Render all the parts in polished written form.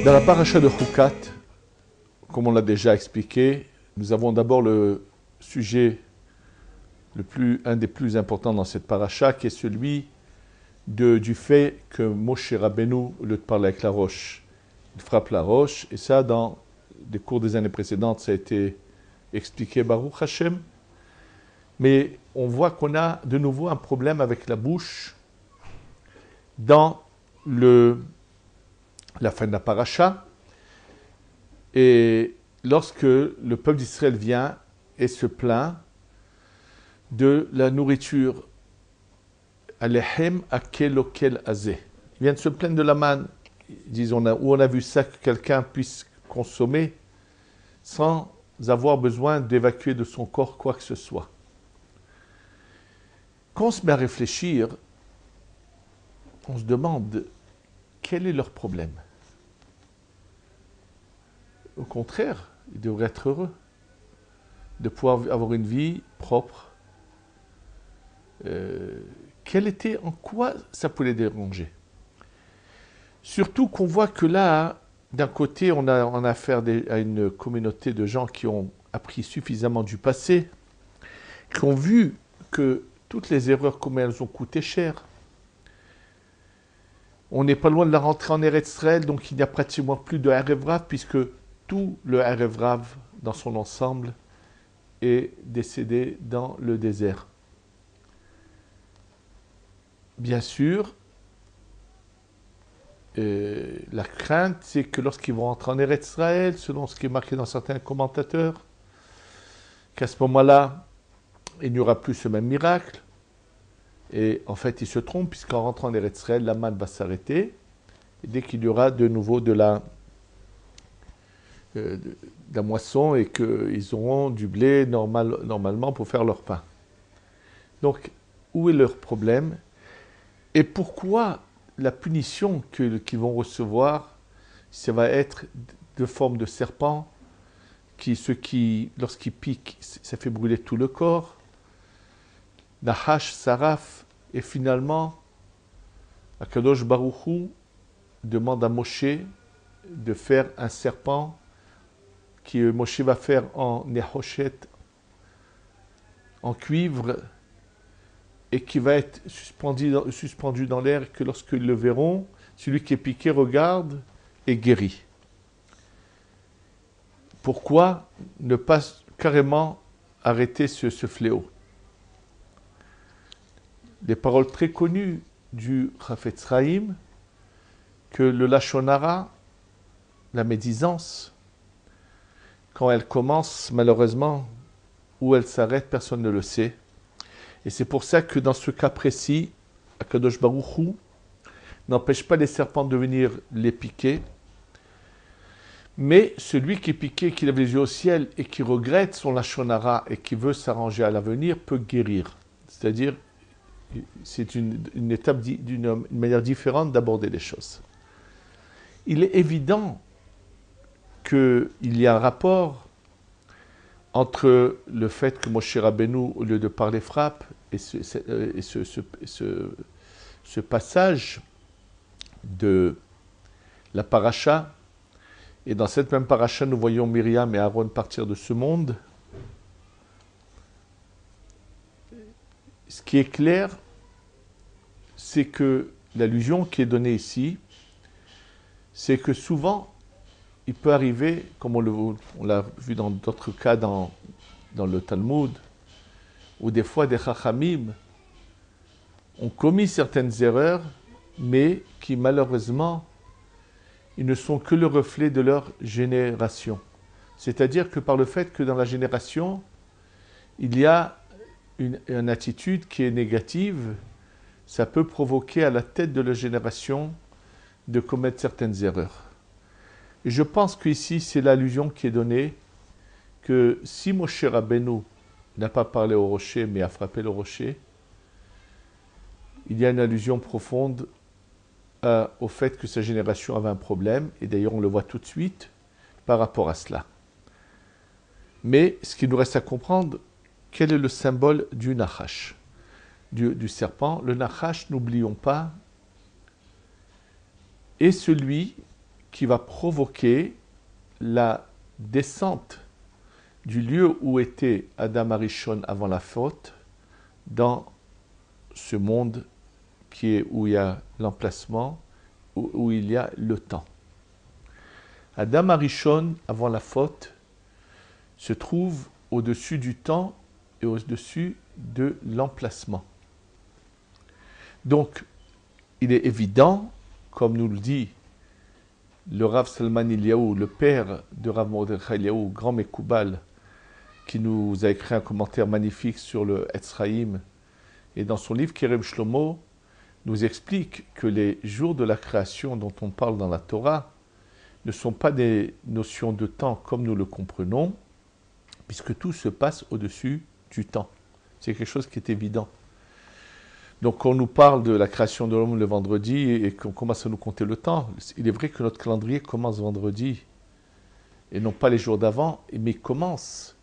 Dans la paracha de Chukat, comme on l'a déjà expliqué, nous avons d'abord le sujet un des plus importants dans cette paracha, qui est celui du fait que Moshe Rabbeinu, au lieu de parler avec la roche, il frappe la roche. Et ça, dans les cours des années précédentes, ça a été expliqué Baruch Hashem. Mais on voit qu'on a de nouveau un problème avec la bouche dans la fin de la paracha. Et lorsque le peuple d'Israël vient et se plaint de la nourriture, Alehem akel okel azeh. Ils viennent se plaindre de la manne. Ils disent, où on a vu ça, que quelqu'un puisse consommer sans avoir besoin d'évacuer de son corps quoi que ce soit. Quand on se met à réfléchir, on se demande quel est leur problème. Au contraire, ils devraient être heureux de pouvoir avoir une vie propre. En quoi ça peut les déranger? Surtout qu'on voit que là, d'un côté, on a affaire à une communauté de gens qui ont appris suffisamment du passé, qui ont vu que toutes les erreurs, comme elles ont coûté cher. On n'est pas loin de la rentrée en Eretz Israël, donc il n'y a pratiquement plus de Erev Rav, puisque tout le Erev Rav, dans son ensemble, est décédé dans le désert. Bien sûr, la crainte, c'est que lorsqu'ils vont rentrer en Eretz Israël, selon ce qui est marqué dans certains commentateurs, qu'à ce moment-là, il n'y aura plus ce même miracle. Et en fait, ils se trompent, puisqu'en rentrant en Eretz Israël, la manne va s'arrêter. Et dès qu'il y aura de nouveau de la moisson et qu'ils auront du blé normalement pour faire leur pain. Donc, où est leur problème? Et pourquoi la punition qu'ils vont recevoir, ça va être de forme de serpent, lorsqu'il pique, ça fait brûler tout le corps, Nahash, Saraf, et finalement, Akadosh Baruch Hu demande à Moshe de faire un serpent que Moshe va faire en Nehoshet, en cuivre, et qui va être suspendu dans l'air, et que lorsqu'ils le verront, celui qui est piqué regarde et guérit. Pourquoi ne pas carrément arrêter ce fléau? Des paroles très connues du Chafetz Chaim, que le Lashon Hara, la médisance, quand elle commence, malheureusement, où elle s'arrête, personne ne le sait. Et c'est pour ça que dans ce cas précis, Akadosh Baruch Hu n'empêche pas les serpents de venir les piquer, mais celui qui est piqué, qui lève les yeux au ciel et qui regrette son Lashon Hara et qui veut s'arranger à l'avenir, peut guérir. C'est-à-dire, c'est une étape, une manière différente d'aborder les choses. Il est évident qu'il y a un rapport entre le fait que Moshe Rabbeinu, au lieu de parler, frappe, et ce passage de la paracha. Et dans cette même paracha, nous voyons Myriam et Aaron partir de ce monde. Ce qui est clair, c'est que l'allusion qui est donnée ici, c'est que souvent, il peut arriver, comme on l'a vu dans d'autres cas dans le Talmud, où des fois des Chachamim ont commis certaines erreurs, mais qui malheureusement, ils ne sont que le reflet de leur génération. C'est-à-dire que par le fait que dans la génération, il y a une attitude qui est négative, ça peut provoquer à la tête de la génération de commettre certaines erreurs. Et je pense qu'ici, c'est l'allusion qui est donnée que si Moshe Rabbeinu n'a pas parlé au rocher, mais a frappé le rocher, il y a une allusion profonde au fait que sa génération avait un problème, et d'ailleurs on le voit tout de suite par rapport à cela. Mais ce qu'il nous reste à comprendre, quel est le symbole du Nachash, du serpent? Le Nachash, n'oublions pas, est celui qui va provoquer la descente du lieu où était Adam Arishon avant la faute dans ce monde où il y a l'emplacement, où il y a le temps. Adam Arishon avant la faute se trouve au-dessus du temps et au-dessus de l'emplacement. Donc, il est évident, comme nous le dit le Rav Salman Eliaou, le père de Rav Mordechai Eliaou, grand Mekoubal, qui nous a écrit un commentaire magnifique sur le Etzraïm, et dans son livre Kerem Shlomo, nous explique que les jours de la création dont on parle dans la Torah ne sont pas des notions de temps comme nous le comprenons, puisque tout se passe au-dessus du temps. C'est quelque chose qui est évident. Donc, quand on nous parle de la création de l'homme le vendredi et qu'on commence à nous compter le temps, il est vrai que notre calendrier commence vendredi et non pas les jours d'avant, mais commence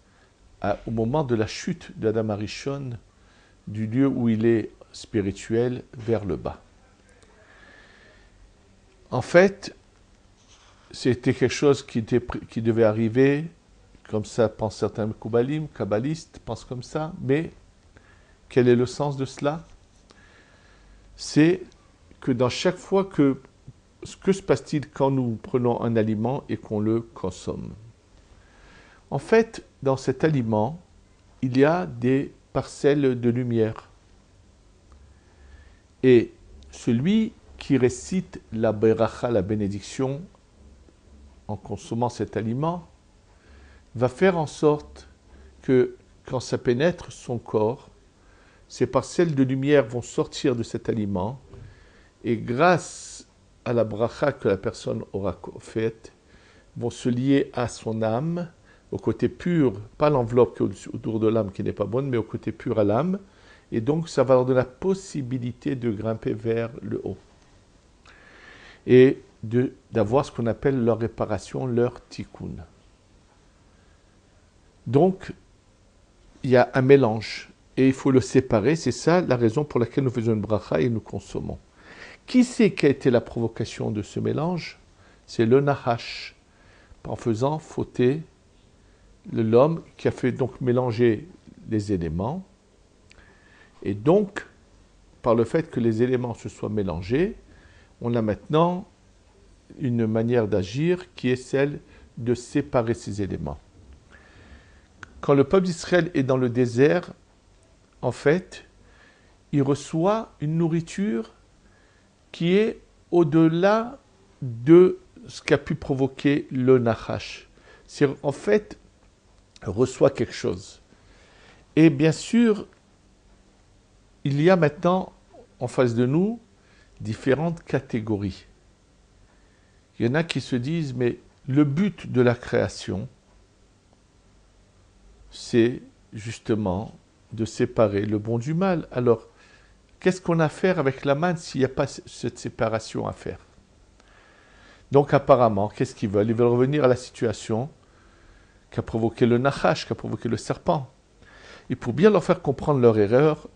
au moment de la chute d'Adam Arishon, du lieu où il est spirituel vers le bas. En fait, c'était quelque chose qui devait arriver, comme ça pensent certains Koubalim, kabbalistes pensent comme ça, mais quel est le sens de cela? C'est que dans chaque fois que se passe-t-il quand nous prenons un aliment et qu'on le consomme? En fait, dans cet aliment, il y a des parcelles de lumière. Et celui qui récite la beracha, la bénédiction, en consommant cet aliment, va faire en sorte que quand ça pénètre son corps, ces parcelles de lumière vont sortir de cet aliment et grâce à la bracha que la personne aura faite, vont se lier à son âme, au côté pur, pas l'enveloppe qui est autour de l'âme qui n'est pas bonne, mais au côté pur à l'âme. Et donc, ça va leur donner la possibilité de grimper vers le haut. Et d'avoir ce qu'on appelle leur réparation, leur tikkun. Donc, il y a un mélange. Et il faut le séparer. C'est ça la raison pour laquelle nous faisons une bracha et nous consommons. Qui c'est qui a été la provocation de ce mélange? C'est le Nahash, en faisant fauter l'homme qui a fait donc mélanger les éléments. Et donc, par le fait que les éléments se soient mélangés, on a maintenant une manière d'agir qui est celle de séparer ces éléments. Quand le peuple d'Israël est dans le désert, en fait, il reçoit une nourriture qui est au-delà de ce qu'a pu provoquer le Nahash. C'est en fait, reçoit quelque chose. Et bien sûr, il y a maintenant en face de nous différentes catégories. Il y en a qui se disent, mais le but de la création, c'est justement de séparer le bon du mal. Alors, qu'est-ce qu'on a à faire avec la manne s'il n'y a pas cette séparation à faire? Donc apparemment, qu'est-ce qu'ils veulent? Ils veulent revenir à la situation qu'a provoqué le Nahash, qu'a provoqué le serpent. Et pour bien leur faire comprendre leur erreur,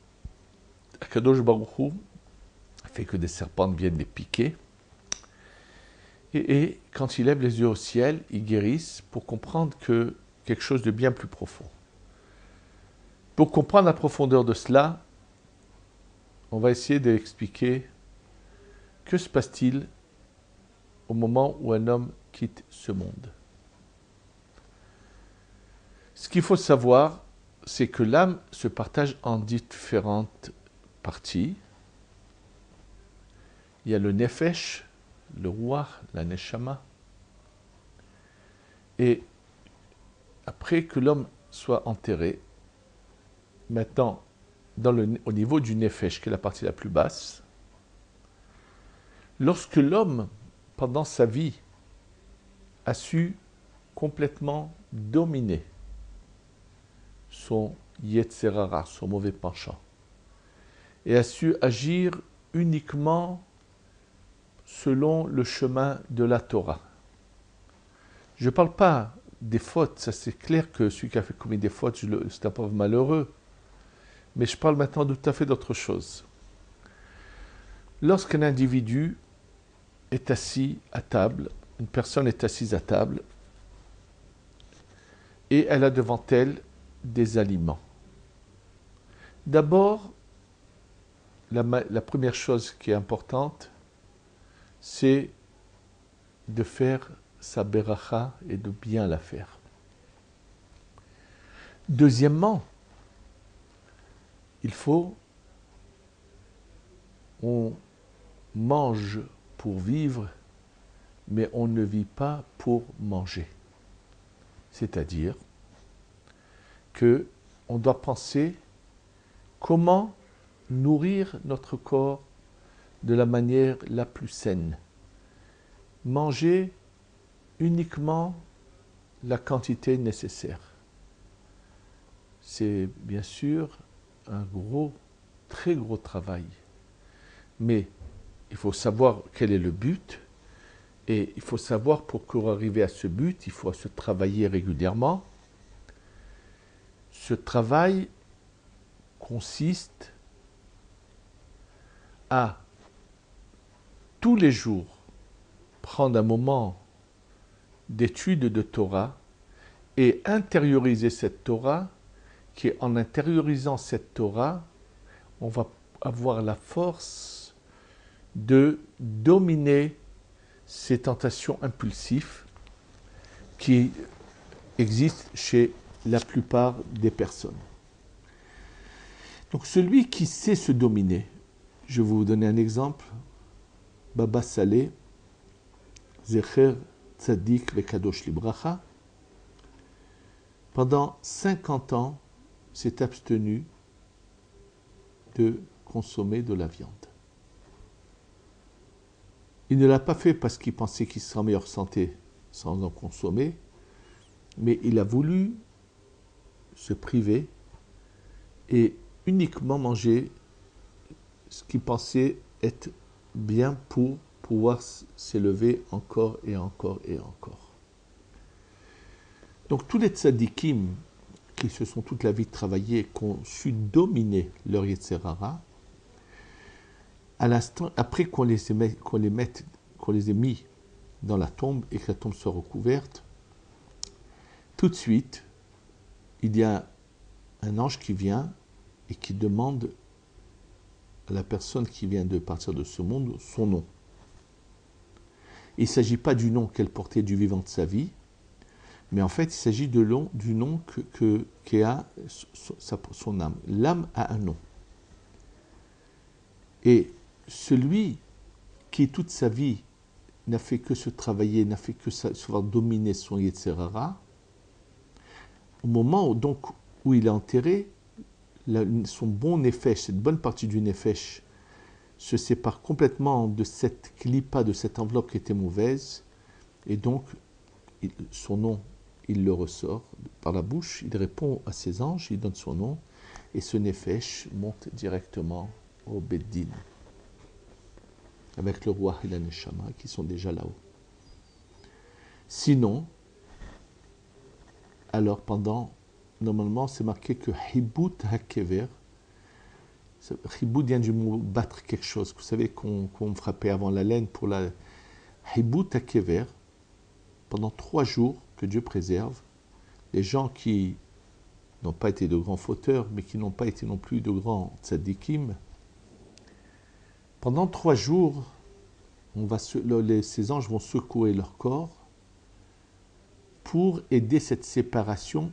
Akadosh Baruch Hu fait que des serpents viennent les piquer. Et quand ils lèvent les yeux au ciel, ils guérissent pour comprendre que quelque chose de bien plus profond. Pour comprendre la profondeur de cela, on va essayer d'expliquer que se passe-t-il au moment où un homme quitte ce monde. Ce qu'il faut savoir, c'est que l'âme se partage en différentes parties. Il y a le nefesh, le ruach, la neshama. Et après que l'homme soit enterré, maintenant, au niveau du nefesh, qui est la partie la plus basse, lorsque l'homme, pendant sa vie, a su complètement dominer son Yetzerara, son mauvais penchant, et a su agir uniquement selon le chemin de la Torah. Je ne parle pas des fautes, ça c'est clair que celui qui a fait commis des fautes, c'est un pauvre malheureux, mais je parle maintenant tout à fait d'autre chose. Lorsqu'un individu est assis à table une personne est assise à table et elle a devant elle des aliments. D'abord, la première chose qui est importante, c'est de faire sa beracha et de bien la faire. Deuxièmement, on mange pour vivre, mais on ne vit pas pour manger. C'est-à-dire que on doit penser comment nourrir notre corps de la manière la plus saine. Manger uniquement la quantité nécessaire. C'est bien sûr un très gros travail. Mais il faut savoir quel est le but et il faut savoir pour arriver à ce but, il faut se travailler régulièrement. Ce travail consiste à tous les jours prendre un moment d'étude de Torah et intérioriser cette Torah, qui en intériorisant cette Torah, on va avoir la force de dominer ces tentations impulsives qui existent chez la plupart des personnes. Donc celui qui sait se dominer, je vais vous donner un exemple, Baba Saleh, Zecher Tzadik Vekadosh Libracha, pendant 50 ans, s'est abstenu de consommer de la viande. Il ne l'a pas fait parce qu'il pensait qu'il serait en meilleure santé sans en consommer, mais il a voulu se priver et uniquement manger ce qu'il pensait être bien pour pouvoir s'élever encore et encore et encore. Donc tous les tzadikim qui se sont toute la vie travaillés, qui ont su dominer leur Yetzer Hara, à l'instant, après qu'on les ait mis dans la tombe et que la tombe soit recouverte, tout de suite, il y a un ange qui vient et qui demande à la personne qui vient de partir de ce monde son nom. Il ne s'agit pas du nom qu'elle portait du vivant de sa vie, mais en fait, il s'agit du nom qu'a son âme. L'âme a un nom. Et celui qui, toute sa vie, n'a fait que se travailler, n'a fait que se voir dominer son Yetzer Hara, au moment où il est enterré, son bon nefesh, cette bonne partie du nefesh, se sépare complètement de cette klipa, de cette enveloppe qui était mauvaise, et donc son nom, il le ressort par la bouche, il répond à ses anges, il donne son nom, et ce nefesh monte directement au Beddin, avec le roi et la neshama qui sont déjà là-haut. Sinon, alors normalement c'est marqué que Hibut HaKever, Hibut vient du mot battre quelque chose, vous savez qu'on frappait avant la laine pour la Hibut HaKever, pendant 3 jours, que Dieu préserve, les gens qui n'ont pas été de grands fauteurs, mais qui n'ont pas été non plus de grands tzadikim, pendant 3 jours, ces anges vont secouer leur corps pour aider cette séparation,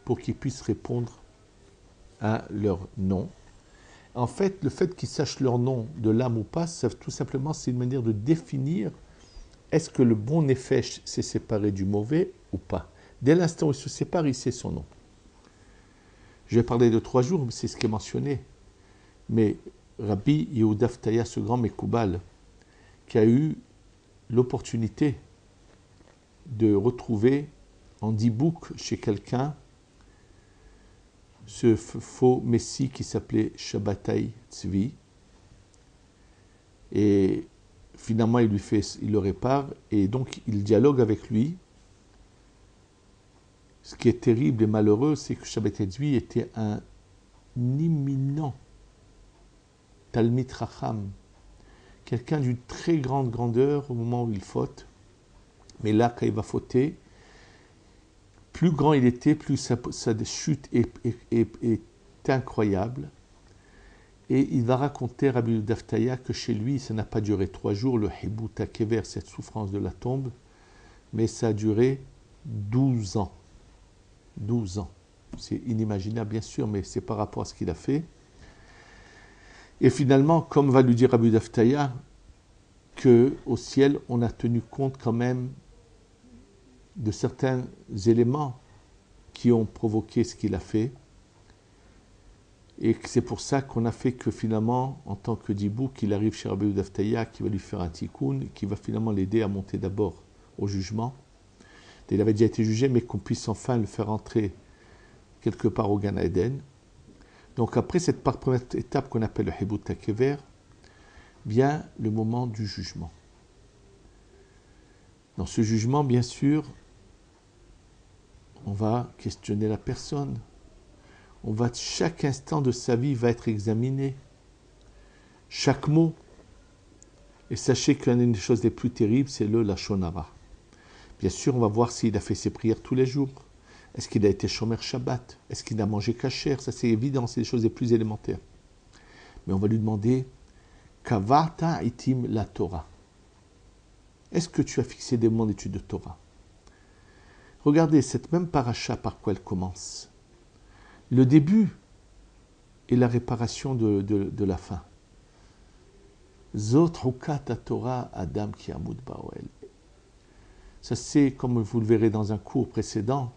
pour qu'ils puissent répondre à leur nom. En fait, le fait qu'ils sachent leur nom de l'âme ou pas, tout simplement, c'est une manière de définir est-ce que le bon nefesh s'est séparé du mauvais ou pas. Dès l'instant où il se sépare, il sait son nom. Je vais parler de 3 jours, c'est ce qui est mentionné. Mais Rabbi Yehuda Ftaya, ce grand Mekoubal, qui a eu l'opportunité de retrouver en dibouk chez quelqu'un ce faux messie qui s'appelait Shabbatai Tzvi. Et finalement, il le répare et donc il dialogue avec lui. Ce qui est terrible et malheureux, c'est que Shabbatai Tzvi était un imminent Talmid Racham, quelqu'un d'une très grande grandeur au moment où il faute. Mais là, quand il va fauter, plus grand il était, plus sa chute est incroyable. Et il va raconter, Rabbi Daftaya, que chez lui, ça n'a pas duré 3 jours, le hibou takever, cette souffrance de la tombe, mais ça a duré 12 ans. 12 ans. C'est inimaginable, bien sûr, mais c'est par rapport à ce qu'il a fait. Et finalement, comme va lui dire Rabbi Daftaya, qu'au ciel, on a tenu compte quand même de certains éléments qui ont provoqué ce qu'il a fait. Et que c'est pour ça qu'on a fait que finalement, en tant que dibou, qu'il arrive chez Rabbi Daftaya, qui va lui faire un tikkun, qui va finalement l'aider à monter d'abord au jugement. Il avait déjà été jugé, mais qu'on puisse enfin le faire entrer quelque part au Gan Eden. Donc après cette première étape qu'on appelle le Hibut Takever, vient le moment du jugement. Dans ce jugement, bien sûr, on va questionner la personne. Chaque instant de sa vie va être examiné. Chaque mot. Et sachez qu'une des choses les plus terribles, c'est le Lashon Hara. Bien sûr, on va voir s'il a fait ses prières tous les jours. Est-ce qu'il a été Shomer Shabbat? Est-ce qu'il a mangé kasher? Ça, c'est évident, c'est les choses les plus élémentaires. Mais on va lui demander Kavarta itim la Torah. Est-ce que tu as fixé des moments d'étude de Torah? Regardez cette même paracha par quoi elle commence. Le début est la réparation de la fin. Zot hukat Torah Adam ki amud ba'oel. Ça c'est, comme vous le verrez dans un cours précédent,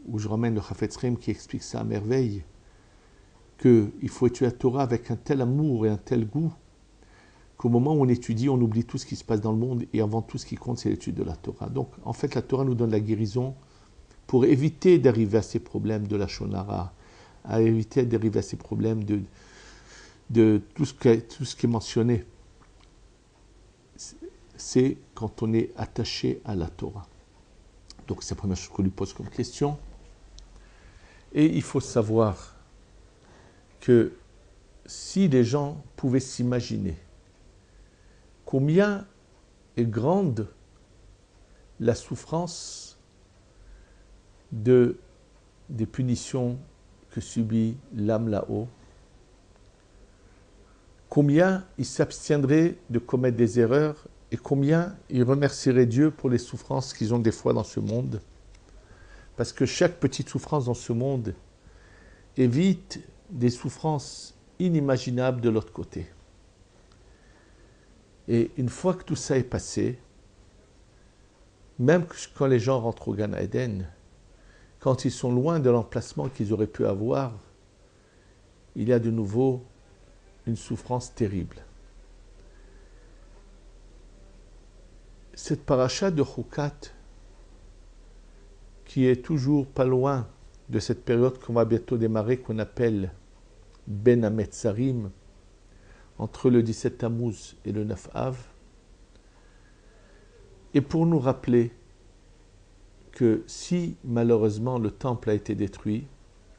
où je ramène le Chafetz Chaim qui explique ça à merveille, qu'il faut étudier la Torah avec un tel amour et un tel goût, qu'au moment où on étudie, on oublie tout ce qui se passe dans le monde, et avant tout ce qui compte, c'est l'étude de la Torah. Donc, en fait, la Torah nous donne la guérison pour éviter d'arriver à ces problèmes de la Lashon Hara, à éviter d'arriver à ces problèmes de tout ce qui est mentionné. C'est quand on est attaché à la Torah. Donc c'est la première chose qu'on lui pose comme question. Et il faut savoir que si les gens pouvaient s'imaginer combien est grande la souffrance des punitions que subit l'âme là-haut, combien ils s'abstiendraient de commettre des erreurs et combien ils remercieraient Dieu pour les souffrances qu'ils ont des fois dans ce monde. Parce que chaque petite souffrance dans ce monde évite des souffrances inimaginables de l'autre côté. Et une fois que tout ça est passé, même quand les gens rentrent au Gan Eden, quand ils sont loin de l'emplacement qu'ils auraient pu avoir, il y a de nouveau une souffrance terrible. Cette paracha de Chukat, qui est toujours pas loin de cette période qu'on va bientôt démarrer, qu'on appelle Ben Hametzarim, entre le 17 Tammuz et le 9 Av, et pour nous rappeler que si malheureusement le temple a été détruit,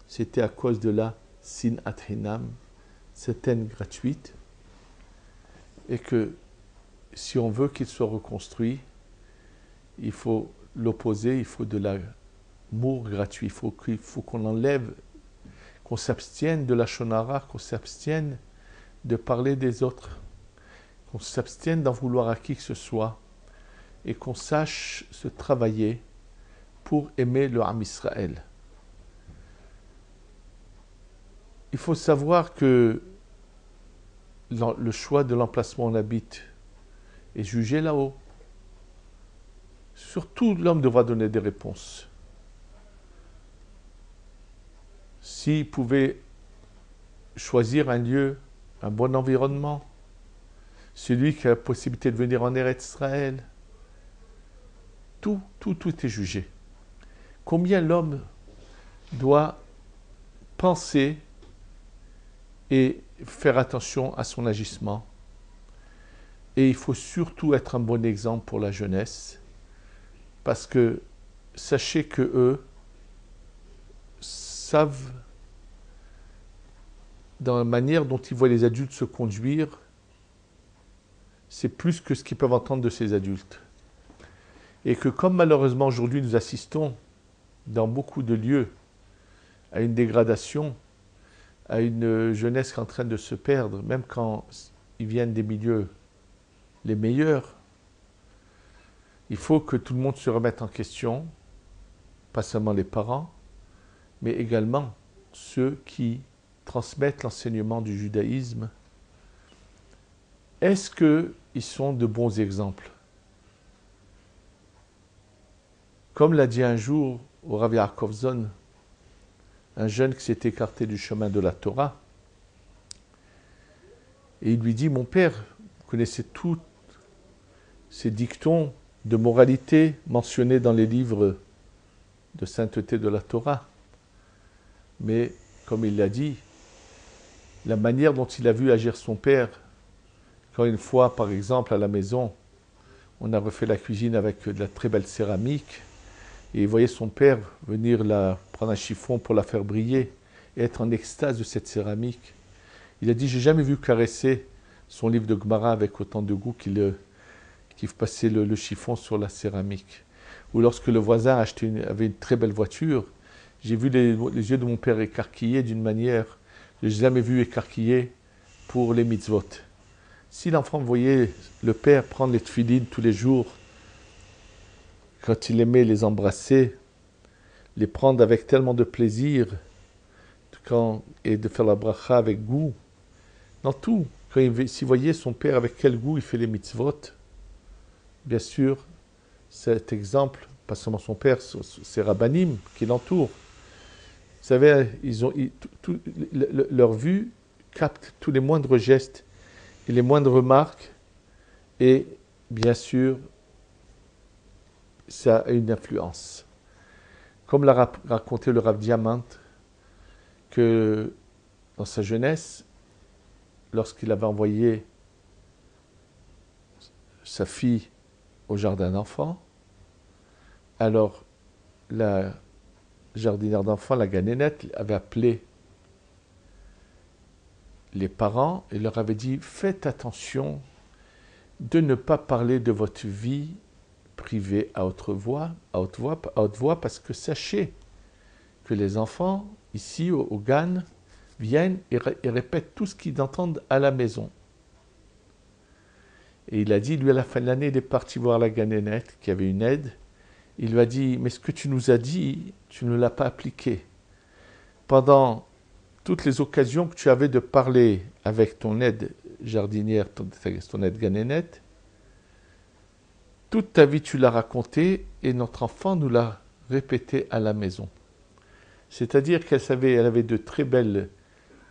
c'était à cause de la Sinat Hinam, cette haine gratuite, et que si on veut qu'il soit reconstruit, il faut l'opposer, il faut de l'amour gratuit, il faut qu'on enlève, qu'on s'abstienne de la Lashon Hara, qu'on s'abstienne de parler des autres, qu'on s'abstienne d'en vouloir à qui que ce soit, et qu'on sache se travailler pour aimer le Ham Israël. Il faut savoir que le choix de l'emplacement où on habite est jugé là-haut. Surtout, l'homme devra donner des réponses. S'il pouvait choisir un lieu, un bon environnement, celui qui a la possibilité de venir en Eretz Israël, tout est jugé. Combien l'homme doit penser et faire attention à son agissement. Et il faut surtout être un bon exemple pour la jeunesse, parce que sachez que eux savent, dans la manière dont ils voient les adultes se conduire, c'est plus que ce qu'ils peuvent entendre de ces adultes. Et que comme malheureusement aujourd'hui nous assistons dans beaucoup de lieux à une dégradation, à une jeunesse qui est en train de se perdre, même quand ils viennent des milieux les meilleurs, il faut que tout le monde se remette en question, pas seulement les parents, mais également ceux qui transmettent l'enseignement du judaïsme. Est-ce qu'ils sont de bons exemples? Comme l'a dit un jour au Rav Yaakov Zon, un jeune qui s'est écarté du chemin de la Torah, et il lui dit, mon père, vous connaissez tous ces dictons de moralité mentionnés dans les livres de sainteté de la Torah. Mais, comme il l'a dit, la manière dont il a vu agir son père, quand une fois, par exemple, à la maison, on a refait la cuisine avec de la très belle céramique, et il voyait son père venir prendre un chiffon pour la faire briller, et être en extase de cette céramique. Il a dit, j'ai jamais vu caresser son livre de Gemara avec autant de goût qu'il passait le chiffon sur la céramique. Ou lorsque le voisin avait une très belle voiture, j'ai vu les yeux de mon père écarquillés d'une manière que je n'ai jamais vu écarquillés pour les mitzvot. Si l'enfant voyait le père prendre les tefilines tous les jours, quand il aimait les embrasser, les prendre avec tellement de plaisir, et de faire la bracha avec goût, dans tout, s'il voyait son père avec quel goût il fait les mitzvot, bien sûr, cet exemple, pas seulement son père, ses rabbanim qui l'entourent. Vous savez, leur vue capte tous les moindres gestes et les moindres remarques, et bien sûr, ça a une influence. Comme l'a raconté le Rav Diamant, que dans sa jeunesse, lorsqu'il avait envoyé sa fille au jardin d'enfants, alors la jardinière d'enfants, la ganénette, avait appelé les parents et leur avait dit « Faites attention de ne pas parler de votre vie privée à haute voix, parce que sachez que les enfants, ici au GAN, viennent et répètent tout ce qu'ils entendent à la maison. » Et il a dit, lui à la fin de l'année, il est parti voir la ganénette qui avait une aide. Il lui a dit, mais ce que tu nous as dit, tu ne l'as pas appliqué. Pendant toutes les occasions que tu avais de parler avec ton aide jardinière, ton aide ganénette, toute ta vie tu l'as raconté et notre enfant nous l'a répété à la maison. C'est-à-dire elle avait de très belles,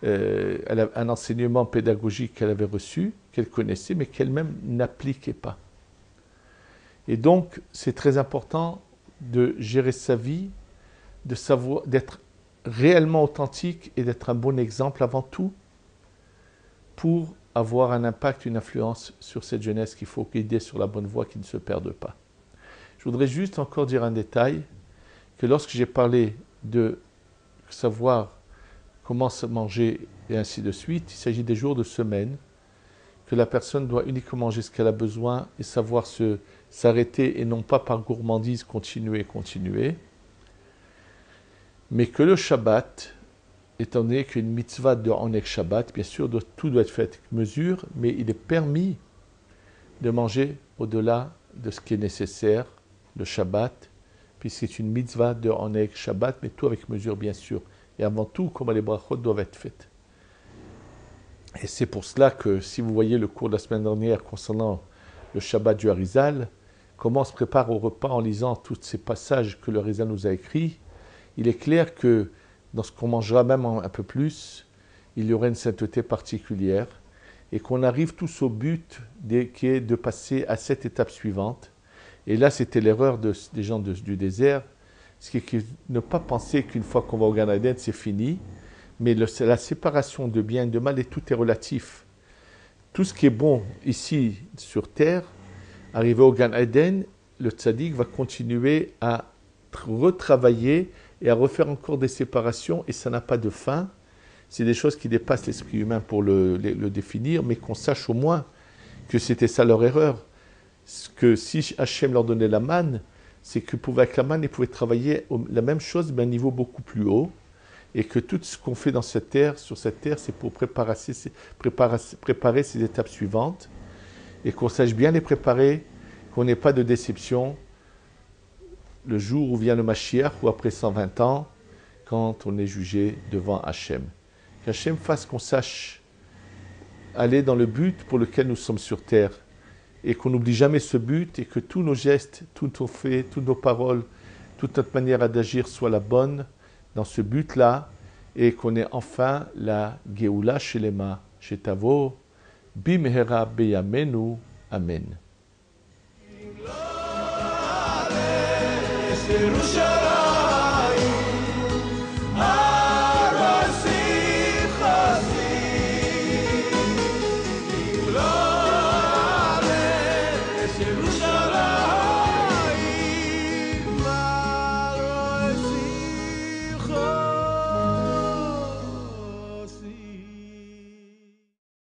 un enseignement pédagogique qu'elle avait reçu, qu'elle connaissait, mais qu'elle-même n'appliquait pas. Et donc, c'est très important de gérer sa vie, de savoir, d'être réellement authentique et d'être un bon exemple avant tout pour avoir un impact, une influence sur cette jeunesse qu'il faut guider sur la bonne voie, qui ne se perde pas. Je voudrais juste encore dire un détail, que lorsque j'ai parlé de savoir comment se manger et ainsi de suite, il s'agit des jours de semaine, que la personne doit uniquement manger ce qu'elle a besoin et savoir s'arrêter et non pas par gourmandise continuer. Mais que le Shabbat, étant donné qu'une mitzvah de Oneg Shabbat, bien sûr, tout doit être fait avec mesure, mais il est permis de manger au-delà de ce qui est nécessaire, le Shabbat, puisque c'est une mitzvah de Oneg Shabbat, mais tout avec mesure, bien sûr. Et avant tout, comment les brachot doivent être faites. Et c'est pour cela que, si vous voyez le cours de la semaine dernière concernant le Shabbat du Harizal, comment on se prépare au repas en lisant tous ces passages que le Harizal nous a écrits, il est clair que dans ce qu'on mangera même un peu plus, il y aura une sainteté particulière et qu'on arrive tous au but qui est de passer à cette étape suivante. Et là, c'était l'erreur des gens du désert, ce qui est ne pas penser qu'une fois qu'on va au Gan Eden, c'est fini, mais la séparation de bien et de mal, et tout est relatif. Tout ce qui est bon ici sur terre, arrivé au Gan Eden, le tzaddik va continuer à retravailler et à refaire encore des séparations, et ça n'a pas de fin. C'est des choses qui dépassent l'esprit humain pour le définir, mais qu'on sache au moins que c'était ça leur erreur. que si Hachem leur donnait la manne, c'est que avec la manne, ils pouvaient travailler la même chose, mais à un niveau beaucoup plus haut, et que tout ce qu'on fait dans cette terre, sur cette terre, c'est pour préparer ces étapes suivantes, et qu'on sache bien les préparer, qu'on n'ait pas de déception le jour où vient le Mashiach, ou après 120 ans, quand on est jugé devant Hachem. Qu'Hachem fasse qu'on sache aller dans le but pour lequel nous sommes sur terre, et qu'on n'oublie jamais ce but, et que tous nos gestes, tous nos faits, toutes nos paroles, toute notre manière d'agir soit la bonne dans ce but-là, et qu'on ait enfin la Geoula Shelema, Shetavo, Bimhera Beyamenu, Amen.